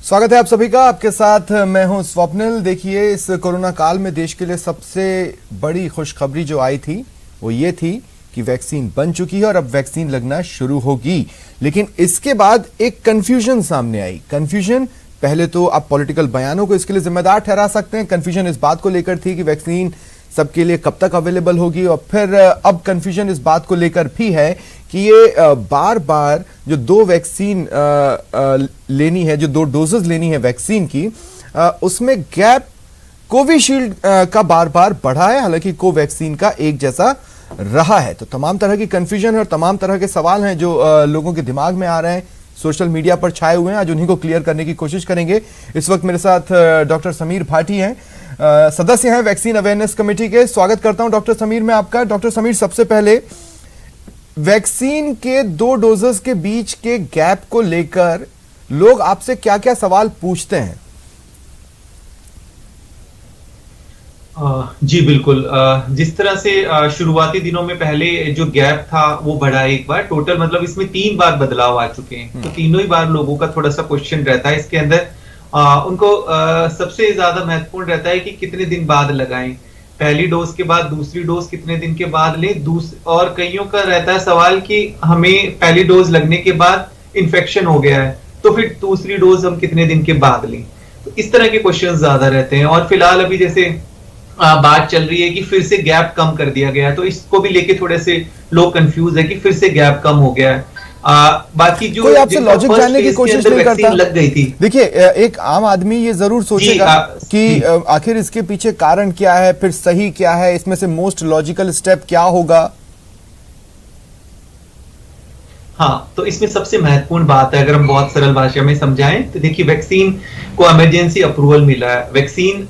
स्वागत है आप सभी का। आपके साथ मैं हूं स्वप्निल। देखिए, इस कोरोना काल में देश के लिए सबसे बड़ी खुशखबरी जो आई थी वो ये थी कि वैक्सीन बन चुकी है और अब वैक्सीन लगना शुरू होगी। लेकिन इसके बाद एक कंफ्यूजन सामने आई। कंफ्यूजन पहले तो आप पॉलिटिकल बयानों को इसके लिए जिम्मेदार ठहरा सकते हैं। कंफ्यूजन इस बात को लेकर थी कि वैक्सीन सबके लिए कब तक अवेलेबल होगी, और फिर अब कंफ्यूजन इस बात को लेकर भी है कि ये बार बार जो दो वैक्सीन लेनी है, जो 2 डोजेस लेनी है वैक्सीन की, उसमें गैप कोविशील्ड का बार बार बढ़ा है, हालांकि कोवैक्सीन का एक जैसा रहा है। तो तमाम तरह की कंफ्यूजन है और तमाम तरह के सवाल हैं जो लोगों के दिमाग में आ रहे हैं, सोशल मीडिया पर छाए हुए हैं। आज उन्हीं को क्लियर करने की कोशिश करेंगे। इस वक्त मेरे साथ डॉक्टर समीर भाटी हैं, सदस्य हैं वैक्सीन अवेयरनेस कमेटी के। स्वागत करता हूं डॉक्टर समीर मैं आपका। डॉक्टर समीर, सबसे पहले वैक्सीन के 2 डोजेस के बीच के गैप को लेकर लोग आपसे क्या क्या सवाल पूछते हैं? जी बिल्कुल। जिस तरह से शुरुआती दिनों में पहले जो गैप था वो बढ़ा एक बार, टोटल मतलब इसमें 3 बार बदलाव आ चुके हैं। तो तीनों ही बार लोगों का थोड़ा सा क्वेश्चन रहता है इसके अंदर। उनको सबसे ज्यादा महत्वपूर्ण रहता है कि कितने दिन बाद लगाएं, पहली डोज के बाद दूसरी डोज कितने दिन के बाद लें, और कईयों का रहता है सवाल कि हमें पहली डोज लगने के बाद इन्फेक्शन हो गया है तो फिर दूसरी डोज हम कितने दिन के बाद लें। तो इस तरह के क्वेश्चन ज्यादा रहते हैं। और फिलहाल अभी जैसे बात चल रही है कि फिर से गैप कम कर दिया गया है, तो इसको भी लेके थोड़े से लोग कंफ्यूज है कि फिर से गैप कम हो गया है। बाकी जो कोई आपसे लॉजिक जानने की कोशिश नहीं करता। लग गई थी। देखिए, एक आम आदमी ये जरूर सोचेगा कि आखिर इसके पीछे कारण क्या है, फिर सही क्या है, इसमें से मोस्ट लॉजिकल स्टेप क्या होगा। हाँ, तो इसमें सबसे महत्वपूर्ण बात है, अगर हम बहुत सरल भाषा में समझाएं तो देखिए, वैक्सीन को इमरजेंसी अप्रूवल मिला है। वैक्सीन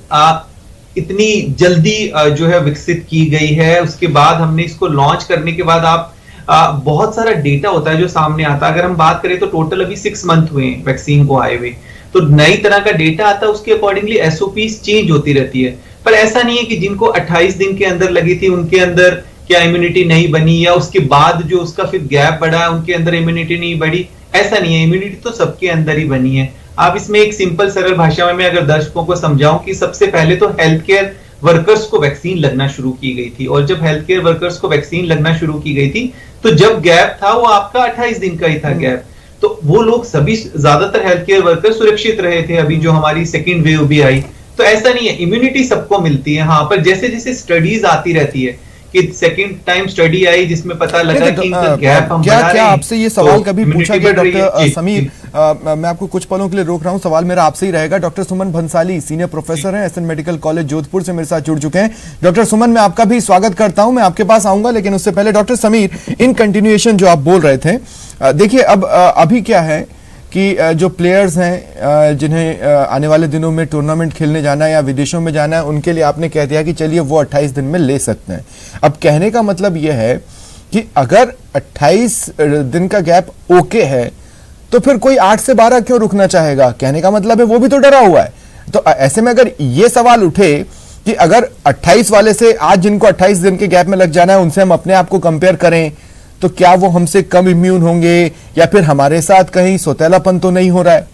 इतनी जल्दी जो है विकसित की गई है, उसके बाद हमने इसको लॉन्च करने के बाद बहुत सारा डेटा होता है जो सामने आता है। अगर हम बात करें तो टोटल अभी 6 मंथ हुए हैं वैक्सीन को आए हुए, तो नई तरह का डेटा आता है, उसके अकॉर्डिंगली एसओपीज चेंज होती रहती है। पर ऐसा नहीं है कि जिनको 28 दिन के अंदर लगी थी उनके अंदर क्या इम्यूनिटी नहीं बनी, या उसके बाद जो उसका फिर गैप बढ़ा है उनके अंदर इम्यूनिटी नहीं बढ़ी। ऐसा नहीं है, इम्यूनिटी तो सबके अंदर ही बनी है। आप इसमें एक सिंपल सरल भाषा में मैं अगर दर्शकों को समझाऊं कि सबसे पहले तो हेल्थ केयर वर्कर्स को वैक्सीन लगना शुरू की गई थी, और जब हेल्थ केयर वर्कर्स को वैक्सीन लगना शुरू की गई थी तो जब गैप था वो आपका 28 दिन का ही था गैप। तो वो लोग सभी, ज्यादातर हेल्थ केयर वर्कर सुरक्षित रहे थे। अभी जो हमारी सेकेंड वेव भी आई, तो ऐसा नहीं है, इम्यूनिटी सबको मिलती है। हाँ, पर जैसे जैसे स्टडीज आती रहती है कि सेकंड टाइम स्टडी आई जिसमें पता लगा कि गैप हम बढ़ा रहे हैं। क्या आपसे ये सवाल कभी पूछा गया डॉक्टर समीर? मैं आपको कुछ पलों के लिए रोक रहा हूं, सवाल मेरा आपसे ही रहेगा। डॉक्टर सुमन भंसाली सीनियर प्रोफेसर हैं एसएन मेडिकल कॉलेज जोधपुर से, मेरे साथ जुड़ चुके हैं। डॉक्टर सुमन, मैं आपका भी स्वागत करता हूं। मैं आपके पास आऊंगा, लेकिन उससे पहले डॉक्टर समीर, इन कंटिन्यूएशन जो आप बोल रहे थे, देखिए अब अभी क्या है कि जो प्लेयर्स हैं जिन्हें आने वाले दिनों में टूर्नामेंट खेलने जाना है या विदेशों में जाना है, उनके लिए आपने कह दिया कि चलिए वो 28 दिन में ले सकते हैं। अब कहने का मतलब यह है कि अगर 28 दिन का गैप ओके है तो फिर कोई 8 से 12 क्यों रुकना चाहेगा? कहने का मतलब है वो भी तो डरा हुआ है। तो ऐसे में अगर ये सवाल उठे कि अगर 28 वाले से आज जिनको 28 दिन के गैप में लग जाना है उनसे हम अपने आप को कंपेयर करें, तो क्या वो हमसे कम इम्यून होंगे, या फिर हमारे साथ कहीं सौतेलापन तो नहीं हो रहा है?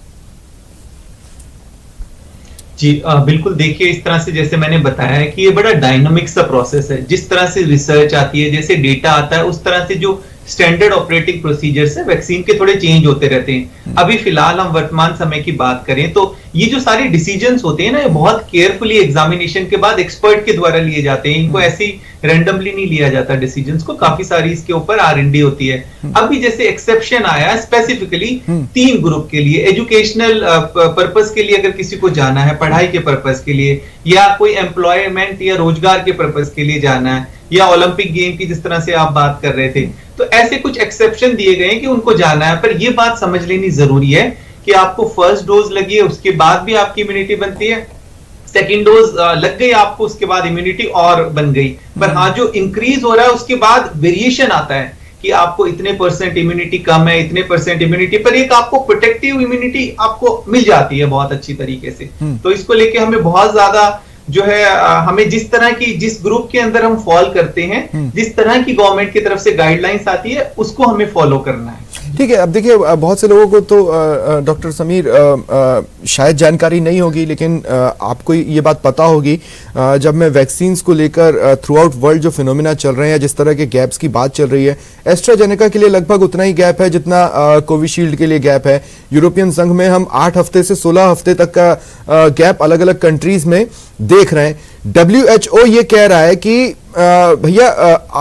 जी बिल्कुल। देखिए, इस तरह से जैसे मैंने बताया है कि ये बड़ा डायनामिक सा प्रोसेस है। जिस तरह से रिसर्च आती है, जैसे डेटा आता है, उस तरह से जो स्टैंडर्ड ऑपरेटिंग प्रोसीजर्स है वैक्सीन के थोड़े चेंज होते रहते हैं। अभी फिलहाल हम वर्तमान समय की बात करें तो ये जो सारे डिसीजंस होते हैं ना, ये बहुत केयरफुली एग्जामिनेशन के बाद एक्सपर्ट के द्वारा लिए जाते हैं। इनको ऐसी रैंडमली नहीं लिया जाता डिसीजंस को, काफी सारी इसके ऊपर R&D होती है। अभी जैसे एक्सेप्शन आया स्पेसिफिकली 3 ग्रुप के लिए, एजुकेशनल पर्पस के लिए अगर किसी को जाना है, पढ़ाई के पर्पस के लिए, या कोई एम्प्लॉयमेंट या रोजगार के पर्पस के लिए जाना है, या ओलंपिक गेम की जिस तरह से आप बात कर रहे थे, तो ऐसे कुछ एक्सेप्शन दिए गए हैं कि उनको जाना है। पर यह बात समझ लेनी जरूरी है कि आपको फर्स्ट डोज लगी है, उसके बाद भी आपकी इम्यूनिटी बनती है, सेकेंड डोज लग गई आपको, उसके बाद इम्यूनिटी और बन गई। पर हाँ, जो इंक्रीज हो रहा है उसके बाद वेरिएशन आता है कि आपको इतने % इम्यूनिटी कम है, इतने % इम्यूनिटी, पर एक आपको प्रोटेक्टिव इम्यूनिटी आपको मिल जाती है बहुत अच्छी तरीके से। तो इसको लेके हमें बहुत ज्यादा जो है हमें जिस तरह की, जिस ग्रुप के अंदर हम फॉल करते हैं, जिस तरह की गवर्नमेंट की तरफ से गाइडलाइंस आती है, उसको हमें फॉलो करना है। ठीक है, अब देखिए बहुत से लोगों को तो डॉक्टर समीर शायद जानकारी नहीं होगी, लेकिन आपको ये बात पता होगी। जब मैं वैक्सीन्स को लेकर थ्रू आउट वर्ल्ड जो फिनोमिना चल रहे हैं, जिस तरह के गैप्स की बात चल रही है, एस्ट्राजेनेका के लिए लगभग उतना ही गैप है जितना कोविशील्ड के लिए गैप है। यूरोपियन संघ में हम 8 हफ्ते से 16 हफ्ते तक का गैप अलग अलग कंट्रीज में देख रहे हैं। WHO ये कह रहा है कि भैया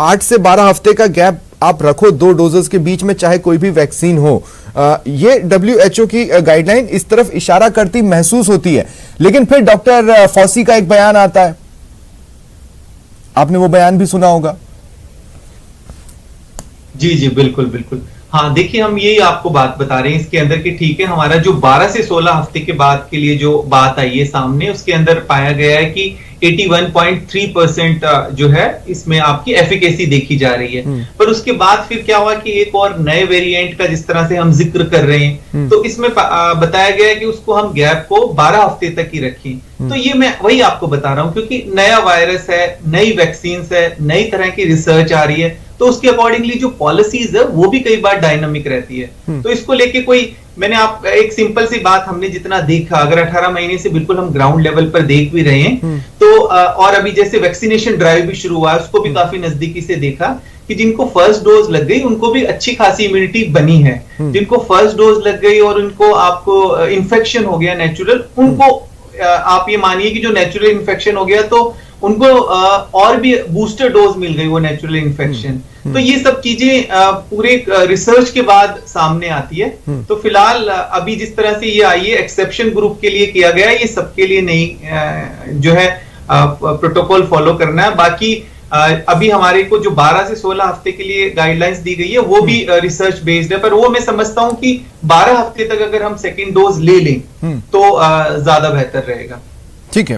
8 से 12 हफ्ते का गैप आप रखो 2 डोजेस के बीच में, चाहे कोई भी वैक्सीन हो। ये WHO की गाइडलाइन इस तरफ इशारा करती महसूस होती है। लेकिन फिर डॉक्टर फॉसी का एक बयान आता है, आपने वो बयान भी सुना होगा। जी जी बिल्कुल बिल्कुल। हाँ देखिए, हम यही आपको बात बता रहे हैं इसके अंदर कि ठीक है, हमारा जो 12 से 16 हफ्ते के बाद के लिए जो बात आई है सामने, उसके अंदर पाया गया है कि 81.3% जो है इसमें आपकी एफिकेसी देखी जा रही है। पर उसके बाद फिर क्या हुआ कि एक और नए वेरिएंट का जिस तरह से हम जिक्र कर रहे हैं, तो इसमें बताया गया है कि उसको हम गैप को 12 हफ्ते तक ही रखें। तो ये मैं वही आपको बता रहा हूं, क्योंकि नया वायरस है, नई वैक्सीन है, नई तरह की रिसर्च आ रही है, तो उसके अकॉर्डिंगली जो पॉलिसीज है वो भी कई बार डायनामिक रहती है। तो इसको लेके कोई, मैंने आप एक सिंपल सी बात, हमने जितना देखा, अगर 18 महीने से बिल्कुल हम ग्राउंड लेवल पर देख भी रहे हैं, तो और अभी जैसे वैक्सीनेशन ड्राइव भी शुरू हुआ है, उसको भी काफी नजदीकी से देखा कि जिनको फर्स्ट डोज लग गई उनको भी अच्छी खासी इम्यूनिटी बनी है। जिनको फर्स्ट डोज लग गई और उनको आपको इन्फेक्शन हो गया नेचुरल, उनको आप ये मानिए कि जो नेचुरल इन्फेक्शन हो गया तो उनको और भी बूस्टर डोज मिल गई वो नेचुरल इन्फेक्शन। तो ये सब चीजें पूरे रिसर्च के बाद सामने आती है। तो फिलहाल अभी जिस तरह से ये आई है, एक्सेप्शन ग्रुप के लिए किया गया है, ये सबके लिए नहीं जो है प्रोटोकॉल फॉलो करना है। बाकी अभी हमारे को जो 12 से 16 हफ्ते के लिए गाइडलाइंस दी गई है वो भी रिसर्च बेस्ड है, पर वो मैं समझता हूं कि 12 हफ्ते तक अगर हम सेकेंड डोज ले लें तो ज्यादा बेहतर रहेगा। ठीक है,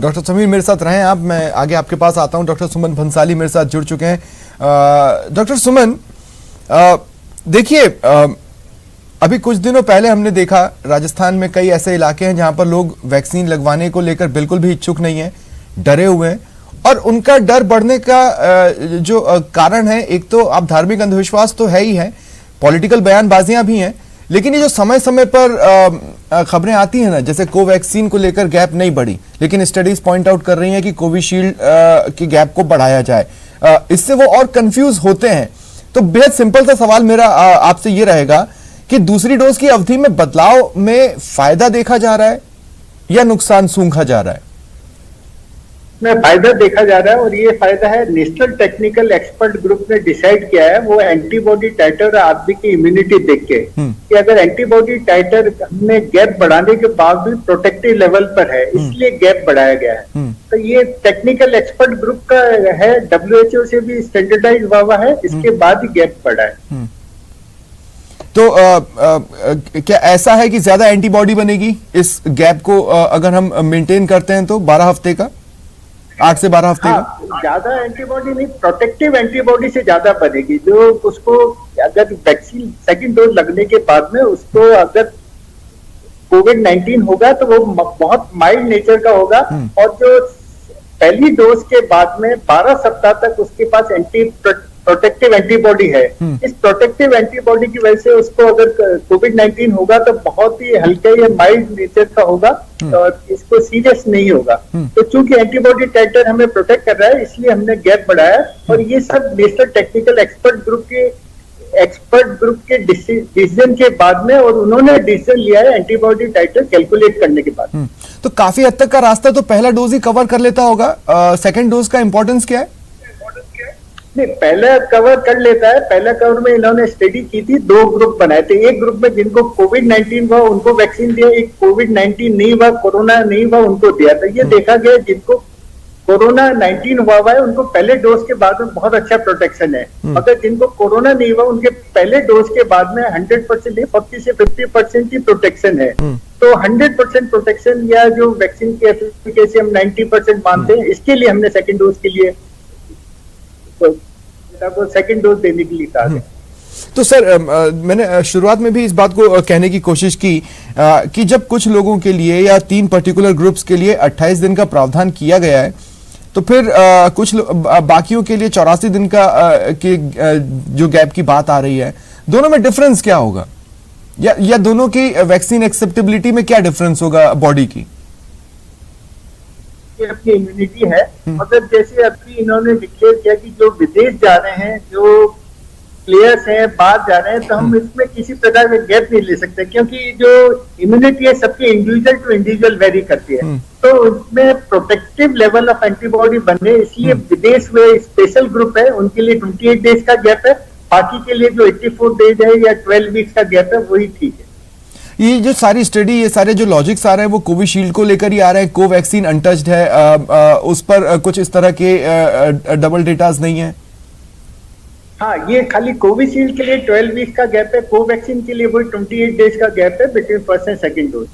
डॉक्टर समीर मेरे साथ रहें आप, मैं आगे आपके पास आता हूं। डॉक्टर सुमन भंसाली मेरे साथ जुड़ चुके हैं। डॉक्टर सुमन, देखिए अभी कुछ दिनों पहले हमने देखा राजस्थान में कई ऐसे इलाके हैं जहां पर लोग वैक्सीन लगवाने को लेकर बिल्कुल भी इच्छुक नहीं है, डरे हुए हैं। और उनका डर बढ़ने का जो कारण है, एक तो आप धार्मिक अंधविश्वास तो है ही है, पॉलिटिकल बयानबाजियां भी हैं, लेकिन ये जो समय समय पर खबरें आती हैं ना, जैसे कोवैक्सीन को लेकर गैप नहीं बढ़ी, लेकिन स्टडीज पॉइंट आउट कर रही हैं कि कोविशील्ड के गैप को बढ़ाया जाए, इससे वो और कंफ्यूज होते हैं। तो बेहद सिंपल सा सवाल मेरा आपसे ये रहेगा कि दूसरी डोज की अवधि में बदलाव में फायदा देखा जा रहा है या नुकसान सूंघा जा रहा है? में फायदा देखा जा रहा है, और ये फायदा है नेशनल टेक्निकल एक्सपर्ट ग्रुप ने डिसाइड किया है, वो एंटीबॉडी टाइटर और आदमी की इम्यूनिटी देख के कि अगर एंटीबॉडी टाइटर में गैप बढ़ाने के बाद भी प्रोटेक्टिव लेवल पर है, इसलिए गैप बढ़ाया गया है। तो ये टेक्निकल एक्सपर्ट ग्रुप का है, WHO से भी स्टैंडर्डाइज हुआ है, इसके बाद ही गैप बढ़ा है। तो क्या ऐसा है कि ज्यादा एंटीबॉडी बनेगी इस गैप को अगर हम मेंटेन करते हैं तो 12 हफ्ते का, 8 से 12 हफ्ते का? ज्यादा एंटीबॉडी नहीं, प्रोटेक्टिव एंटीबॉडी से ज्यादा बनेगी। जो उसको अगर वैक्सीन सेकंड डोज लगने के बाद में उसको अगर कोविड-19 होगा तो वो बहुत माइल्ड नेचर का होगा, और जो पहली डोज के बाद में 12 सप्ताह तक उसके पास प्रोटेक्टिव एंटीबॉडी है। इस प्रोटेक्टिव एंटीबॉडी की वजह से उसको अगर कोविड-19 होगा तो बहुत ही हल्का या माइल्ड नेचर का होगा और इसको सीरियस नहीं होगा। तो चूंकि एंटीबॉडी टाइटर हमें प्रोटेक्ट कर रहा है, इसलिए हमने गैप बढ़ाया। और ये सब नेशनल टेक्निकल एक्सपर्ट ग्रुप के डिसीजन के बाद में, और उन्होंने डिसीजन लिया है एंटीबॉडी टाइटर कैलकुलेट करने के बाद। तो काफी हद तक का रास्ता तो पहला डोज ही कवर कर लेता होगा, सेकेंड डोज का इंपॉर्टेंस क्या है? नहीं, पहला कवर कर लेता है। पहला कवर में इन्होंने स्टडी की थी, 2 ग्रुप बनाए थे। एक ग्रुप में जिनको कोविड-19 हुआ उनको वैक्सीन दिया, एक कोविड-19 नहीं हुआ, कोरोना नहीं हुआ, उनको दिया। तो ये देखा गया जिनको कोरोना-19 हुआ है उनको पहले डोज के बाद में बहुत अच्छा प्रोटेक्शन है। अगर जिनको कोरोना नहीं हुआ उनके पहले डोज के बाद में 100% नहीं, 40 से 50% की प्रोटेक्शन है। तो 100% प्रोटेक्शन या जो वैक्सीन की एफिकेसी हम 90% मानते हैं, इसके लिए हमने सेकेंड डोज के लिए सेकेंड डोज देने के लिए कहा। तो सर मैंने शुरुआत में भी इस बात को कहने की कोशिश की कि जब कुछ लोगों के लिए या 3 पर्टिकुलर ग्रुप्स के लिए 28 दिन का प्रावधान किया गया है, तो फिर कुछ बाकियों के लिए 84 दिन का जो गैप की बात आ रही है, दोनों में डिफरेंस क्या होगा, या दोनों की वैक्सीन एक्सेप्टेबिलिटी में क्या डिफरेंस होगा बॉडी की? ये अपनी इम्यूनिटी है, मगर जैसे अभी इन्होंने डिक्लेयर किया कि जो विदेश जा रहे हैं, जो प्लेयर्स हैं बाहर जा रहे हैं, तो हम इसमें किसी प्रकार का गैप नहीं ले सकते, क्योंकि जो इम्यूनिटी है सबकी इंडिविजुअल टू इंडिविजुअल वेरी करती है। तो उसमें प्रोटेक्टिव लेवल ऑफ एंटीबॉडी बने, इसलिए विदेश में स्पेशल ग्रुप है, उनके लिए 28 डेज का गैप है, बाकी के लिए जो 84 डेज है या 12 वीक्स का गैप है वही ठीक है। ये जो सारी स्टडी, ये सारे जो लॉजिक्स आ रहे हैं वो कोविशील्ड को लेकर ही आ रहे हैं, कोवैक्सीन अनटच्ड है, उस पर कुछ इस तरह के डबल डेटाज नहीं है? हाँ, ये खाली कोविशील्ड के लिए 12 वीक्स का गैप है, कोवैक्सीन के लिए वही 28 डेज का गैप है between first and second dose.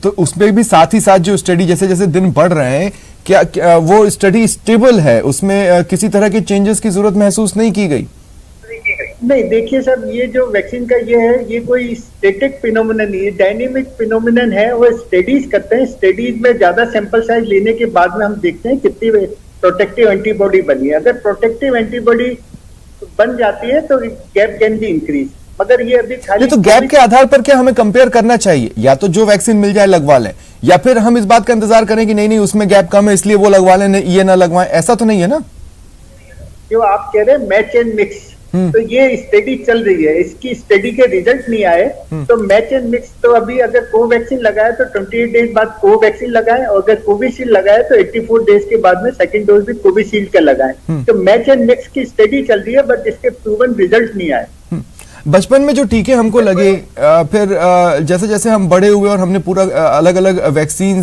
तो उसमें भी साथ ही साथ जो स्टडी जैसे जैसे दिन बढ़ रहे हैं, क्या वो स्टडी स्टेबल है, उसमें किसी तरह के चेंजेस की जरूरत महसूस नहीं की गई? नहीं, देखिए सर, ये जो वैक्सीन का ये है, ये कोई स्टैटिक फिनोमिनन नहीं है, डायनेमिक फिनोमिनन है। वो स्टडीज करते हैं, स्टडीज में ज्यादा सैंपल साइज लेने के बाद में हम देखते हैं कितनी प्रोटेक्टिव एंटीबॉडी बनी है। अगर प्रोटेक्टिव एंटीबॉडी बन जाती है तो गैप कैन बी इंक्रीज, मगर ये अभी खाली तो गैप के आधार पर क्या हमें कंपेयर करना चाहिए? या तो जो वैक्सीन मिल जाए लगवा लें, या फिर हम इस बात का इंतजार करें कि नहीं उसमें गैप कम है इसलिए वो लगवा लें, ये ना लगवाएं, ऐसा तो नहीं है ना? जो आप कह रहे हैं मैच एंड मिक्स, तो ये स्टडी चल रही है, इसकी स्टडी के रिजल्ट नहीं आए, तो मैच एंड मिक्स तो अभी अगर कोवैक्सीन लगाए तो 28 डेज बाद कोवैक्सीन लगाए, और अगर कोविशील्ड लगाए तो 84 डेज के बाद में सेकंड डोज भी कोविशील्ड का लगाए। तो मैच एंड मिक्स की स्टडी चल रही है, बट इसके प्रूवन रिजल्ट नहीं आए। बचपन में जो टीके हमको लगे, फिर जैसे जैसे हम बड़े हुए और हमने पूरा अलग अलग वैक्सीन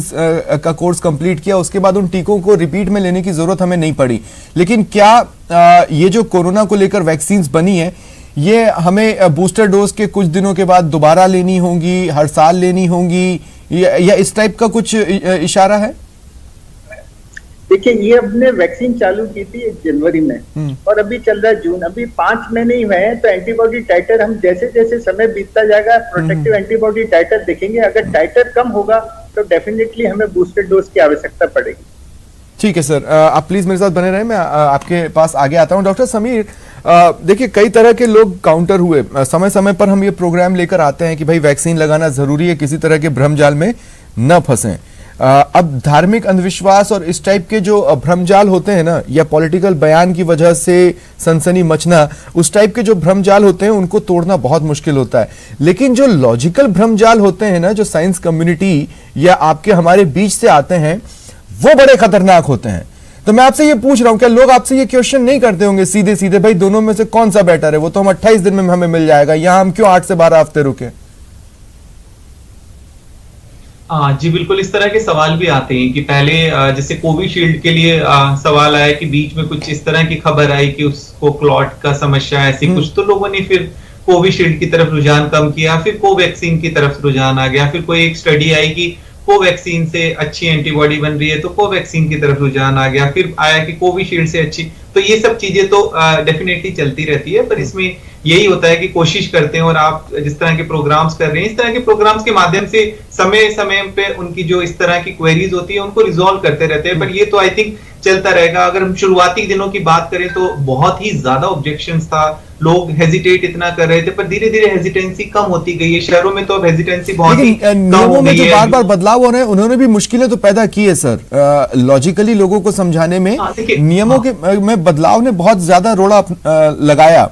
का कोर्स कंप्लीट किया, उसके बाद उन टीकों को रिपीट में लेने की जरूरत हमें नहीं पड़ी। लेकिन क्या ये जो कोरोना को लेकर वैक्सीन बनी है, ये हमें बूस्टर डोज के कुछ दिनों के बाद दोबारा लेनी होंगी, हर साल लेनी होंगी, या इस टाइप का कुछ इशारा है? देखिए, ये अपने वैक्सीन चालू की थी 1 जनवरी में, और अभी चल रहा है जून, अभी 5 महीने ही हुए हैं। तो एंटीबॉडी टाइटर हम जैसे जैसे समय बीतता जाएगा, प्रोटेक्टिव एंटीबॉडी टाइटर देखेंगे। अगर टाइटर कम होगा तो डेफिनेटली हमें बूस्टर डोज की आवश्यकता पड़ेगी। ठीक है सर, आप प्लीज मेरे साथ बने रहें, मैं आपके पास आगे आता हूं। डॉक्टर समीर, देखिए कई तरह के लोग काउंटर हुए, समय समय पर हम ये प्रोग्राम लेकर आते हैं कि भाई वैक्सीन लगाना जरूरी है, किसी तरह के भ्रमजाल में न फंसें। अब धार्मिक अंधविश्वास और इस टाइप के जो भ्रमजाल होते हैं ना, या पॉलिटिकल बयान की वजह से सनसनी मचना, उस टाइप के जो भ्रमजाल होते हैं उनको तोड़ना बहुत मुश्किल होता है। लेकिन जो लॉजिकल भ्रमजाल होते हैं ना, जो साइंस कम्युनिटी या आपके हमारे बीच से आते हैं, वो बड़े खतरनाक होते हैं। तो मैं आपसे ये पूछ रहा हूं, क्या लोग आपसे ये क्वेश्चन नहीं करते होंगे सीधे सीधे, भाई दोनों में से कौन सा बेटर है? वो तो हम 28 दिन में हमें मिल जाएगा, यहां हम क्यों 8 से 12 हफ्ते रुके? जी बिल्कुल, इस तरह के सवाल भी आते हैं कि पहले जैसे कोविशील्ड के लिए सवाल आया कि बीच में कुछ इस तरह की खबर आई कि उसको क्लॉट का समस्या ऐसी कुछ, तो लोगों ने फिर कोविशील्ड की तरफ रुझान कम किया, फिर कोवैक्सीन की तरफ रुझान आ गया। फिर कोई एक स्टडी आई कि कोवैक्सीन से अच्छी एंटीबॉडी बन रही है तो कोवैक्सीन की तरफ रुझान आ गया। फिर आया कि कोविशील्ड से अच्छी। तो ये सब चीजें तो डेफिनेटली चलती रहती है, पर इसमें यही होता है कि कोशिश करते हैं, और आप जिस तरह के प्रोग्राम्स कर रहे हैं, इस तरह के प्रोग्राम्स के माध्यम से समय समय पे उनकी जो इस तरह की क्वेरीज होती है उनको रिजॉल्व करते रहते हैं। पर ये तो आई थिंक चलता रहेगा। अगर हम शुरुआती दिनों की बात करें तो बहुत ही ज्यादा ऑब्जेक्शंस था, लोग हेजिटेट इतना कर रहे थे, पर धीरे धीरे हेजिटेंसी कम होती गई है। शहरों में तो अब हेजिटेंसी बहुत ही कम हो गई है। बार बार बदलाव हो रहे हैं, उन्होंने भी मुश्किलें तो पैदा की है सर, लॉजिकली लोगों को समझाने में। नियमों के में बदलाव ने बहुत ज्यादा रोड़ा लगाया।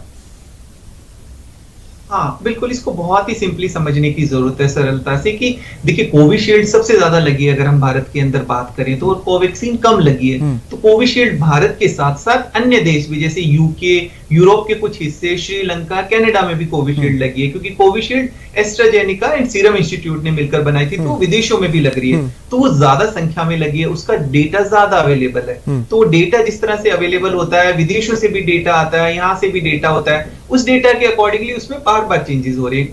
हाँ बिल्कुल, इसको बहुत ही सिंपली समझने की जरूरत है, सरलता से, कि देखिए कोविशील्ड सबसे ज्यादा लगी है अगर हम भारत के अंदर बात करें तो, और कोवैक्सीन कम लगी है। तो कोविशील्ड भारत के साथ साथ अन्य देश भी, जैसे यूके, यूरोप के कुछ हिस्से, श्रीलंका, कनाडा में भी कोविशील्ड लगी है, क्योंकि Covishield AstraZeneca and serum institute ने मिलकर बनाई थी, तो विदेशों में भी लग रही है। तो वो ज्यादा संख्या में लगी है, उसका डेटा ज्यादा अवेलेबल है। तो डेटा जिस तरह से अवेलेबल होता है, विदेशों से भी डेटा आता है, यहाँ से भी डेटा होता है, उस डेटा के अकॉर्डिंगली उसमें बार बार चेंजेस हो रहे हैं।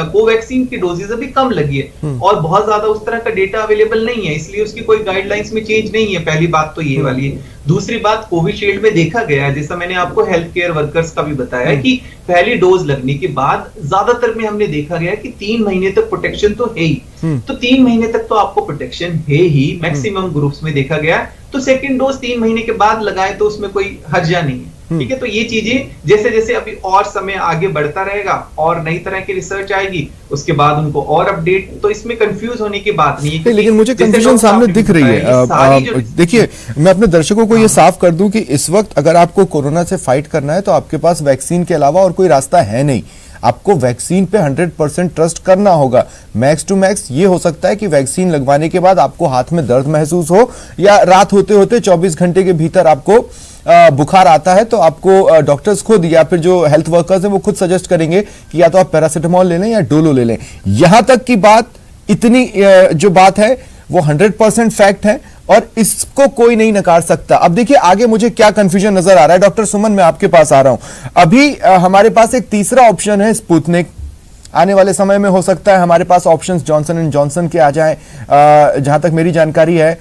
कोवैक्सीन की डोजेज अभी कम लगी है और बहुत ज्यादा उस तरह का डेटा अवेलेबल नहीं है, इसलिए उसकी कोई गाइडलाइंस में चेंज नहीं है। पहली बात तो ये वाली है। दूसरी बात, कोविशील्ड में देखा गया, जैसा मैंने आपको हेल्थ केयर वर्कर्स का भी बताया, कि पहली डोज लगने के बाद ज्यादातर में हमने देखा गया कि 3 महीने तक प्रोटेक्शन तो है ही। तो 3 महीने तक तो आपको प्रोटेक्शन है ही, मैक्सिमम ग्रुप्स में देखा गया। तो सेकंड डोज 3 महीने के बाद लगाए तो उसमें कोई हर्जा नहीं है। ठीक है। तो ये चीजें जैसे जैसे अभी और समय आगे बढ़ता रहेगा और नई तरह की रिसर्च आएगी, उसके बाद उनको और अपडेट, तो इसमें कंफ्यूज होने की बात नहीं है। लेकिन मुझे कंफ्यूजन सामने दिख रही है। देखिए, मैं अपने दर्शकों को ये साफ कर दूं कि इस वक्त अगर आपको कोरोना से फाइट करना है तो आपके पास वैक्सीन के अलावा और कोई रास्ता है नहीं। आपको वैक्सीन पे 100% ट्रस्ट करना होगा। मैक्स टू मैक्स ये हो सकता है कि वैक्सीन लगवाने के बाद आपको हाथ में दर्द महसूस हो, या रात होते होते 24 घंटे के भीतर आपको बुखार आता है, तो आपको डॉक्टर्स खुद या फिर जो हेल्थ वर्कर्स हैं वो खुद सजेस्ट करेंगे कि या तो आप पैरासिटामोल ले लें या डोलो ले लें। यहां तक की बात, इतनी जो बात है वो 100% फैक्ट है और इसको कोई नहीं नकार सकता। अब देखिए आगे मुझे क्या कंफ्यूजन नजर आ रहा है। डॉक्टर सुमन, मैं आपके पास आ रहा हूं। अभी हमारे पास एक तीसरा ऑप्शन है स्पुतनिक। आने वाले समय में हो सकता है हमारे पास ऑप्शंस जॉनसन एंड जॉनसन के आ जाएं। जहां तक मेरी जानकारी है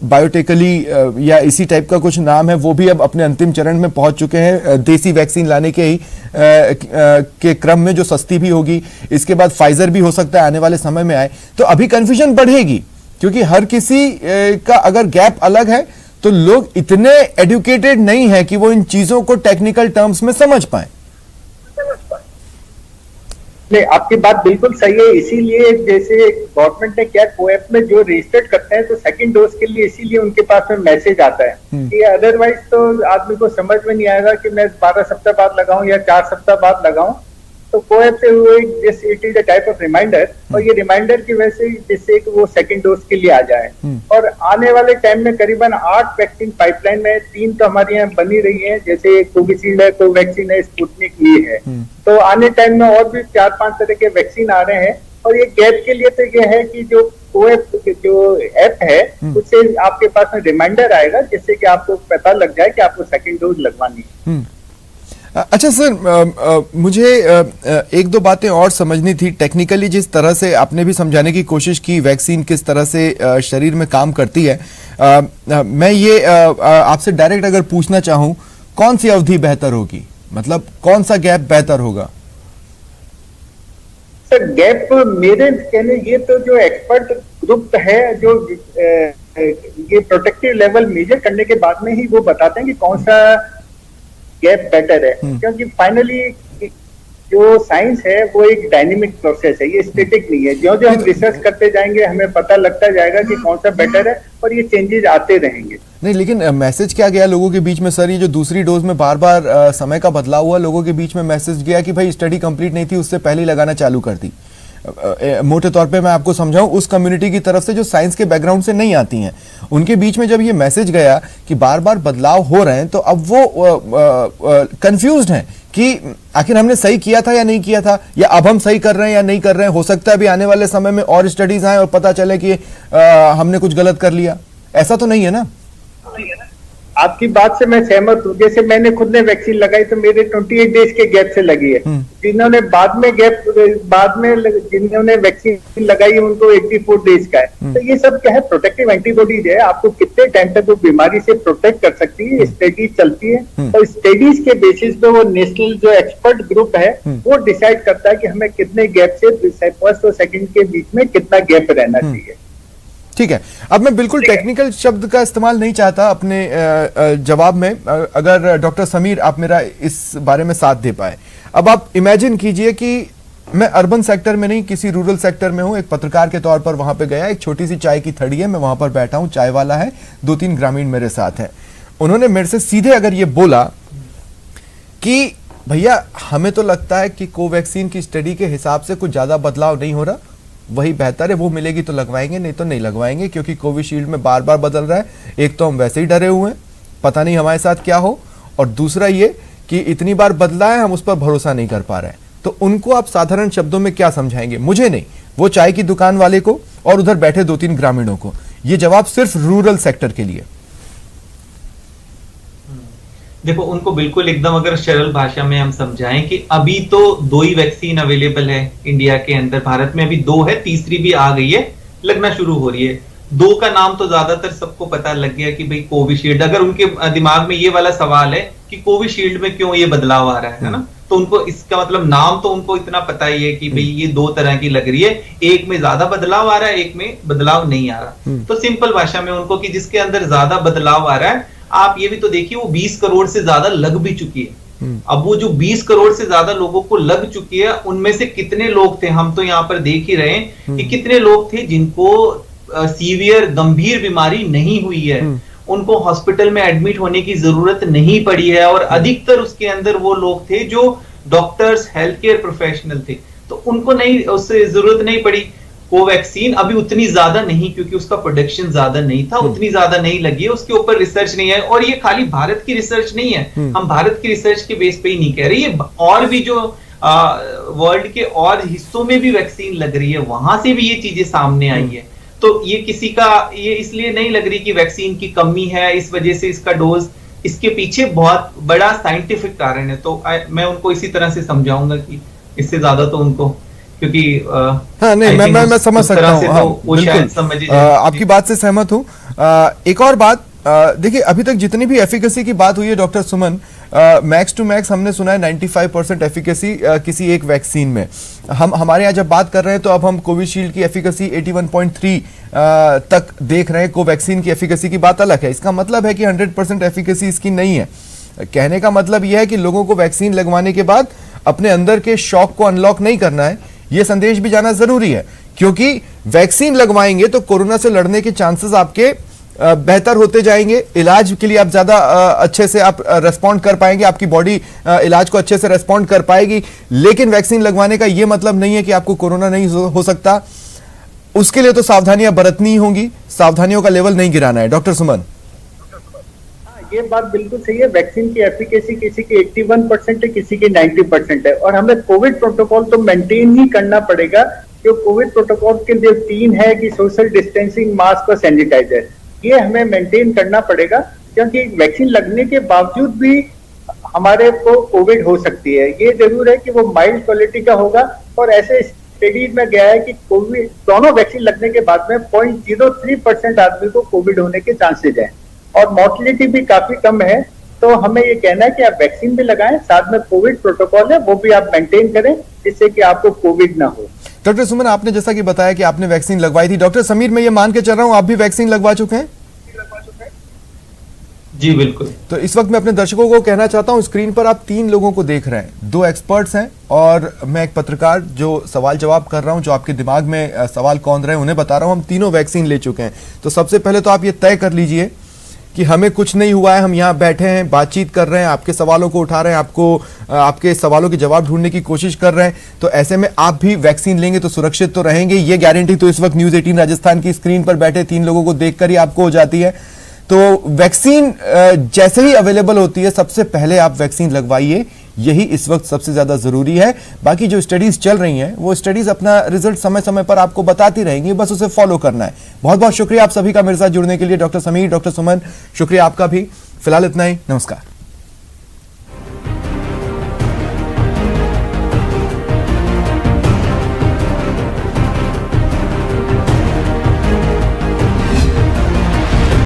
बायोटेकली या इसी टाइप का कुछ नाम है, वो भी अब अपने अंतिम चरण में पहुंच चुके हैं देसी वैक्सीन लाने के ही के क्रम में, जो सस्ती भी होगी। इसके बाद फाइजर भी हो सकता है आने वाले समय में आए। तो अभी कंफ्यूजन बढ़ेगी क्योंकि हर किसी का अगर गैप अलग है तो लोग इतने एडुकेटेड नहीं है कि वो इन चीजों को टेक्निकल टर्म्स में समझ पाए। नहीं, आपकी बात बिल्कुल सही है। इसीलिए जैसे गवर्नमेंट ने क्या, कोएप में जो रजिस्टर्ड करते हैं तो सेकंड डोज के लिए इसीलिए उनके पास में मैसेज आता है कि अदरवाइज तो आदमी को समझ में नहीं आएगा कि मैं 12 सप्ताह बाद लगाऊं या 4 सप्ताह बाद लगाऊं। तो कोएप से वो जैसे it is a type of reminder, और ये रिमाइंडर की वजह से जिससे कि वो सेकंड डोज के लिए आ जाए। और आने वाले टाइम में करीबन 8 वैक्सीन पाइपलाइन में, 3 तो हमारे यहाँ बनी रही है, जैसे कोविशील्ड है, कोवैक्सीन है, स्पुतनिक ये है। तो आने टाइम में और भी 4-5 तरह के वैक्सीन आ रहे हैं। और ये गैप के लिए तो ये है कि जो कोएप जो ऐप है उससे आपके पास में रिमाइंडर आएगा जिससे कि आपको पता लग जाए कि आपको सेकंड डोज लगवानी है। अच्छा सर, मुझे एक दो बातें और समझनी थी टेक्निकली। जिस तरह से आपने भी समझाने की कोशिश की वैक्सीन किस तरह से शरीर में काम करती है, मैं ये आपसे डायरेक्ट अगर पूछना चाहूं, कौन सी अवधि बेहतर होगी, मतलब कौन सा गैप बेहतर होगा? सर गैप मेरे कहने, ये तो जो एक्सपर्ट ग्रुप है जो ये प्रोटेक्टिव लेवल मेजर करने के बाद में ही वो बताते हैं कि कौन सा गैप बेटर है। क्योंकि फाइनली जो साइंस है वो एक डायनेमिक प्रोसेस है, ये स्टैटिक नहीं है। जो जो हम रिसर्च करते जाएंगे हमें पता लगता जाएगा कि कौन सा बेटर है और ये चेंजेस आते रहेंगे। नहीं, लेकिन मैसेज क्या गया लोगों के बीच में सर? ये जो दूसरी डोज में बार बार समय का बदलाव हुआ, लोगों के बीच में मैसेज गया कि भाई स्टडी कंप्लीट नहीं थी, उससे पहले लगाना चालू कर दी। मोटे तौर पे मैं आपको समझाऊं, उस कम्युनिटी की तरफ से जो साइंस के बैकग्राउंड से नहीं आती हैं, उनके बीच में जब ये मैसेज गया कि बार बार बदलाव हो रहे हैं, तो अब वो कंफ्यूज्ड हैं कि आखिर हमने सही किया था या नहीं किया था, या अब हम सही कर रहे हैं या नहीं कर रहे हैं। हो सकता है अभी आने वाले समय में और स्टडीज आए और पता चले कि हमने कुछ गलत कर लिया। ऐसा तो नहीं है ना? आपकी बात से मैं सहमत हूँ। जैसे मैंने खुद ने वैक्सीन लगाई तो मेरे 28 डेज के गैप से लगी है। जिन्होंने जिन्होंने वैक्सीन लगाई है उनको 84 डेज का है। तो ये सब क्या है, प्रोटेक्टिव एंटीबॉडीज है। आपको कितने टाइम तक वो बीमारी से प्रोटेक्ट कर सकती है, स्टडीज चलती है और स्टडीज के बेसिस पे वो नेशनल जो एक्सपर्ट ग्रुप है वो डिसाइड करता है कि हमें कितने गैप से फर्स्ट और सेकंड के बीच में कितना गैप रहना चाहिए। ठीक है, अब मैं बिल्कुल टेक्निकल शब्द का इस्तेमाल नहीं चाहता अपने जवाब में। अगर डॉक्टर समीर आप मेरा इस बारे में साथ दे पाए। अब आप इमेजिन कीजिए कि मैं अर्बन सेक्टर में नहीं, किसी रूरल सेक्टर में हूं, एक पत्रकार के तौर पर वहां पे गया। एक छोटी सी चाय की थड़ी है, मैं वहां पर बैठा हूं, चाय वाला है, 2-3 ग्रामीण मेरे साथ हैं। उन्होंने मेरे से सीधे अगर ये बोला कि भैया हमें तो लगता है कि कोवैक्सीन की स्टडी के हिसाब से कुछ ज्यादा बदलाव नहीं हो रहा, वही बेहतर है, वो मिलेगी तो लगवाएंगे, नहीं तो नहीं लगवाएंगे, क्योंकि कोविशील्ड में बार बार बदल रहा है। एक तो हम वैसे ही डरे हुए हैं, पता नहीं हमारे साथ क्या हो, और दूसरा ये कि इतनी बार बदला है, हम उस पर भरोसा नहीं कर पा रहे हैं। तो उनको आप साधारण शब्दों में क्या समझाएंगे? मुझे नहीं, वो चाय की दुकान वाले को और उधर बैठे 2-3 ग्रामीणों को। ये जवाब सिर्फ रूरल सेक्टर के लिए। देखो, उनको बिल्कुल एकदम अगर सरल भाषा में हम समझाएं कि अभी तो 2 ही वैक्सीन अवेलेबल है इंडिया के अंदर, भारत में अभी 2 है, तीसरी भी आ गई है, लगना शुरू हो रही है। 2 का नाम तो ज्यादातर सबको पता लग गया कि भाई कोविशील्ड। अगर उनके दिमाग में ये वाला सवाल है कि कोविशील्ड में क्यों ये बदलाव आ रहा है ना, तो उनको इसका मतलब नाम तो उनको इतना पता ही है कि भाई ये 2 तरह की लग रही है, एक में ज्यादा बदलाव आ रहा है, एक में बदलाव नहीं आ रहा। तो सिंपल भाषा में उनको कि जिसके अंदर ज्यादा बदलाव आ रहा है आप ये भी तो देखिए वो 20 करोड़ से ज्यादा लग भी चुकी है। अब वो जो 20 करोड़ से ज्यादा लोगों को लग चुकी है, उनमें से कितने लोग थे, हम तो यहाँ पर देख ही रहे हैं कि कितने लोग थे जिनको सीवियर गंभीर बीमारी नहीं हुई है, उनको हॉस्पिटल में एडमिट होने की जरूरत नहीं पड़ी है, और अधिकतर उसके अंदर वो लोग थे जो डॉक्टर्स, हेल्थ केयर प्रोफेशनल थे, तो उनको नहीं, उससे जरूरत नहीं पड़ी। कोवैक्सीन अभी उतनी ज्यादा नहीं, क्योंकि उसका प्रोडक्शन ज्यादा नहीं था, उतनी ज्यादा नहीं लगी है, उसके ऊपर रिसर्च नहीं है, और ये खाली भारत की रिसर्च नहीं है, हम भारत की रिसर्च के बेस पे ही नहीं कह रहे, ये और भी जो वर्ल्ड के और हिस्सों में भी वैक्सीन लग रही है, वहां से भी ये चीजें सामने आई है। तो ये किसी का, ये इसलिए नहीं लग रही कि वैक्सीन की कमी है, इस वजह से इसका डोज, इसके पीछे बहुत बड़ा साइंटिफिक कारण है। तो मैं उनको इसी तरह से समझाऊंगा कि इससे ज्यादा तो उनको, क्योंकि हाँ नहीं, मैं समझ सकता हूँ, हाँ, बिल्कुल आपकी बात से सहमत हूँ। एक और बात, देखिए अभी तक जितनी भी एफिकेसी की बात हुई है doctor Suman, Max to Max हमने सुना है 95% एफिकेसी किसी एक वैक्सीन में। हमारे यहाँ जब बात कर रहे हैं तो अब हम कोविशील्ड की एफिकेसी 81.3 तक देख रहे हैं, कोवैक्सीन की एफिकेसी की बात अलग है। इसका मतलब है कि 100% एफिकेसी इसकी नहीं है। कहने का मतलब यह है कि लोगों को वैक्सीन लगवाने के बाद अपने अंदर के शॉक को अनलॉक नहीं करना है, यह संदेश भी जाना जरूरी है, क्योंकि वैक्सीन लगवाएंगे तो कोरोना से लड़ने के चांसेस आपके बेहतर होते जाएंगे, इलाज के लिए आप ज्यादा अच्छे से आप रेस्पॉन्ड कर पाएंगे, आपकी बॉडी इलाज को अच्छे से रेस्पॉन्ड कर पाएगी। लेकिन वैक्सीन लगवाने का यह मतलब नहीं है कि आपको कोरोना नहीं हो सकता, उसके लिए तो सावधानियां बरतनी होंगी, सावधानियों का लेवल नहीं गिराना है। डॉक्टर सुमन, ये बात बिल्कुल सही है। वैक्सीन की एफिकेसी किसी की 81% है, किसी की 90% है, और हमें कोविड प्रोटोकॉल तो मेंटेन ही करना पड़ेगा। जो कोविड प्रोटोकॉल के जो 3 है कि सोशल डिस्टेंसिंग, मास्क और सैनिटाइजर, ये हमें मेंटेन करना पड़ेगा, क्योंकि वैक्सीन लगने के बावजूद भी हमारे को कोविड हो सकती है। ये जरूर है कि वो माइल्ड क्वालिटी का होगा, और ऐसे स्टडीज में गया है कि कोविड दोनों वैक्सीन लगने के बाद में 0.03% आदमी को कोविड होने के चांसेज है, और मॉर्टिलिटी भी काफी कम है। तो हमें ये कहना है कि आप वैक्सीन भी लगाएं, साथ में कोविड प्रोटोकॉल है वो भी आप मेंटेन करें, जिससे कि आपको कोविड ना हो। डॉक्टर सुमन, आपने जैसा कि बताया कि आपने वैक्सीन लगवाई थी, डॉक्टर समीर मैं ये मान के चल रहा हूं आप भी वैक्सीन लगवा चुके हैं? जी बिल्कुल। तो इस वक्त मैं अपने दर्शकों को कहना चाहता हूं, स्क्रीन पर आप 3 लोगों को देख रहे हैं, 2 एक्सपर्ट्स हैं और मैं एक पत्रकार जो सवाल जवाब कर रहा हूं, जो आपके दिमाग में सवाल कौन रहे उन्हें बता रहा हूं। हम तीनों वैक्सीन ले चुके हैं। तो सबसे पहले तो आप ये तय कर लीजिए कि हमें कुछ नहीं हुआ है, हम यहाँ बैठे हैं, बातचीत कर रहे हैं, आपके सवालों को उठा रहे हैं, आपके सवालों के जवाब ढूंढने की कोशिश कर रहे हैं। तो ऐसे में आप भी वैक्सीन लेंगे तो सुरक्षित तो रहेंगे, ये गारंटी तो इस वक्त न्यूज 18 राजस्थान की स्क्रीन पर बैठे 3 लोगों को देखकर ही आपको हो जाती है। तो वैक्सीन जैसे ही अवेलेबल होती है सबसे पहले आप वैक्सीन लगवाइए, यही इस वक्त सबसे ज्यादा जरूरी है। बाकी जो स्टडीज चल रही हैं वो स्टडीज अपना रिजल्ट समय समय पर आपको बताती रहेंगी, बस उसे फॉलो करना है। बहुत बहुत शुक्रिया आप सभी का मेरे साथ जुड़ने के लिए। डॉक्टर समीर, डॉक्टर सुमन, शुक्रिया आपका भी। फिलहाल इतना ही, नमस्कार।